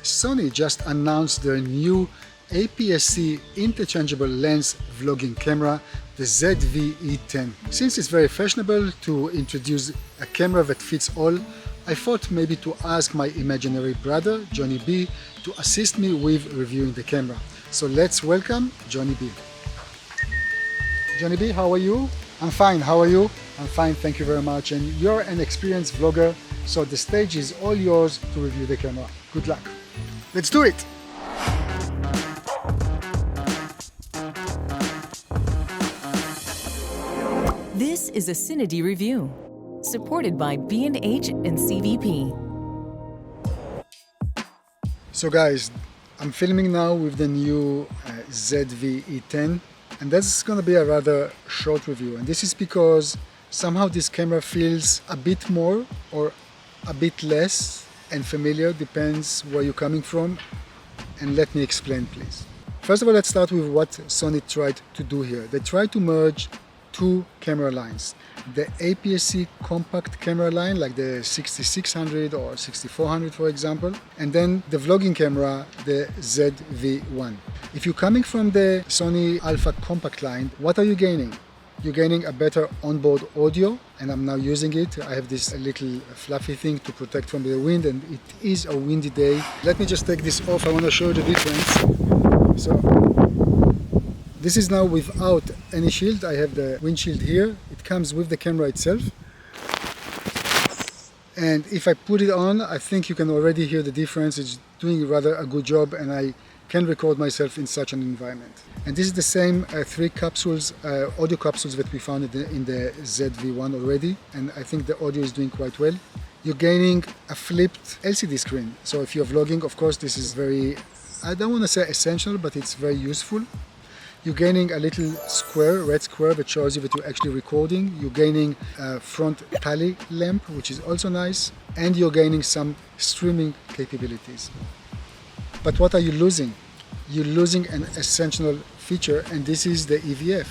Sony just announced their new APS-C interchangeable lens vlogging camera, the ZV-E10. Since it's very fashionable to introduce a camera that fits all, I thought maybe to ask my imaginary brother, Johnny B, to assist me with reviewing the camera. So let's welcome Johnny B. Johnny B, how are you? I'm fine, how are you? I'm fine, thank you very much. And you're an experienced vlogger, so the stage is all yours to review the camera. Good luck. Let's do it! This is a Cinity review, supported by B&H and CVP. So guys, I'm filming now with the new ZV-E10, and that's going to be a rather short review. And this is because somehow this camera feels a bit more or a bit less and familiar, depends where you're coming from. And let me explain, please. First of all, let's start with what Sony tried to do here. They tried to merge two camera lines. The APS-C compact camera line, like the 6600 or 6400 for example, and then the vlogging camera, the ZV-1. If you're coming from the Sony Alpha compact line, what are you gaining? You're gaining a better onboard audio, and I'm now using it. I have this little fluffy thing to protect from the wind, and it is a windy day. Let me just take this off. I want to show you the difference. So this is now without any shield. I have the windshield here. It comes with the camera itself. And if I put it on, I think you can already hear the difference. It's doing rather a good job, and I can record myself in such an environment. And this is the same three capsules, audio capsules that we found in the ZV-1 already. And I think the audio is doing quite well. You're gaining a flipped LCD screen. So if you're vlogging, of course, this is very, I don't want to say essential, but it's very useful. You're gaining a little square, red square, that shows you that you're actually recording. You're gaining a front tally lamp, which is also nice. And you're gaining some streaming capabilities. But what are you losing? You're losing an essential feature, and this is the EVF.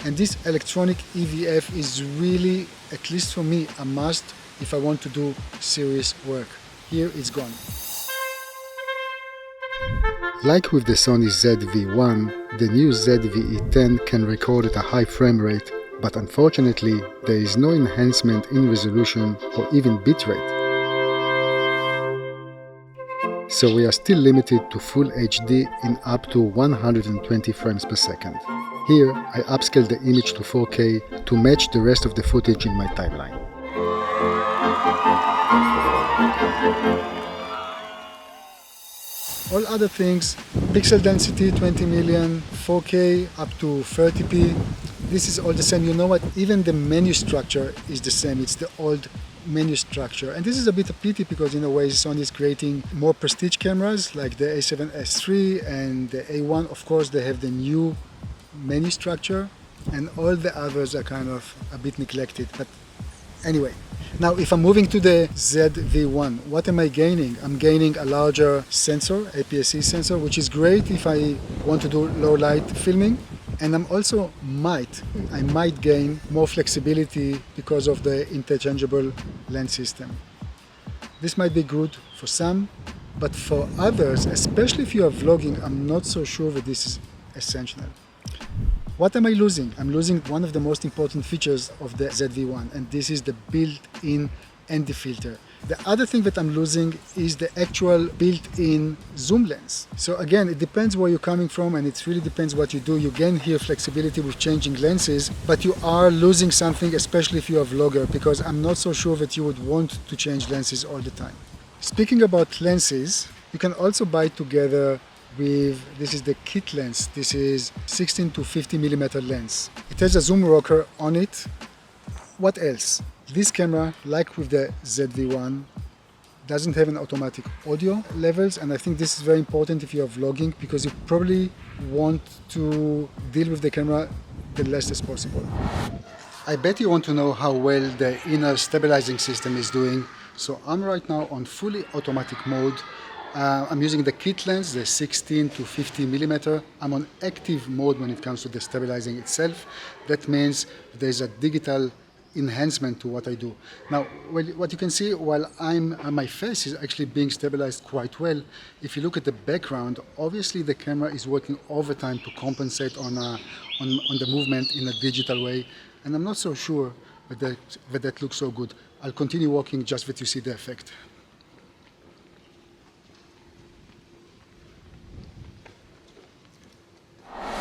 And this electronic EVF is really, at least for me, a must if I want to do serious work. Here it's gone. Like with the Sony ZV-1, the new ZV-E10 can record at a high frame rate, but unfortunately there is no enhancement in resolution or even bitrate. So we are still limited to Full HD in up to 120 frames per second. Here I upscale the image to 4K to match the rest of the footage in my timeline. All other things, pixel density 20 million, 4K up to 30p, this is all the same. You know what, even the menu structure is the same, it's the old menu structure. And this is a bit of pity because in a way Sony is creating more prestige cameras like the A7S III and the A1. Of course they have the new menu structure, and all the others are kind of a bit neglected. But anyway, now if I'm moving to the ZV-1, what am I gaining? I'm gaining a larger sensor, APS-C sensor, which is great if I want to do low light filming. And I might gain more flexibility because of the interchangeable lens system. This might be good for some, but for others, especially if you are vlogging, I'm not so sure that this is essential. What am I losing? I'm losing one of the most important features of the ZV-1, and this is the built-in ND filter. The other thing that I'm losing is the actual built-in zoom lens. So again, it depends where you're coming from, and it really depends what you do. You gain here flexibility with changing lenses, but you are losing something, especially if you're a vlogger, because I'm not so sure that you would want to change lenses all the time. Speaking about lenses, you can also buy together with, this is the kit lens. This is 16 to 50 millimeter lens. It has a zoom rocker on it. What else? This camera, like with the ZV-1, doesn't have an automatic audio levels, and I think this is very important if you are vlogging, because you probably want to deal with the camera the less as possible. I bet you want to know how well the inner stabilizing system is doing, so I'm right now on fully automatic mode. I'm using the kit lens, the 16 to 50 millimeter. I'm on active mode when it comes to the stabilizing itself. That means there's a digital enhancement to what I do. Now, what you can see while my face is actually being stabilized quite well. If you look at the background, obviously the camera is working overtime to compensate on the movement in a digital way, and I'm not so sure that looks so good. I'll continue walking just that you see the effect.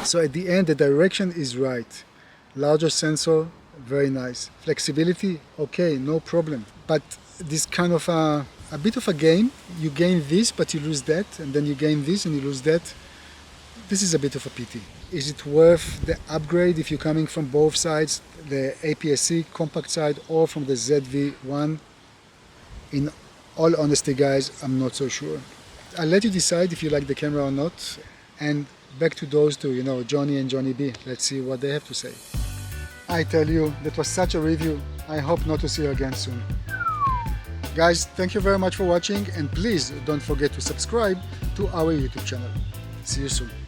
So at the end, the direction is right. Larger sensor, very nice. Flexibility, okay, no problem. But this kind of a bit of a game. You gain this, but you lose that, and then you gain this and you lose that. This is a bit of a pity. Is it worth the upgrade if you're coming from both sides, the APS-C compact side or from the ZV-1? In all honesty, guys, I'm not so sure. I'll let you decide if you like the camera or not. And back to those two, you know, Johnny and Johnny B. Let's see what they have to say. I tell you, that was such a review. I hope not to see you again soon. Guys, thank you very much for watching, and please don't forget to subscribe to our YouTube channel. See you soon.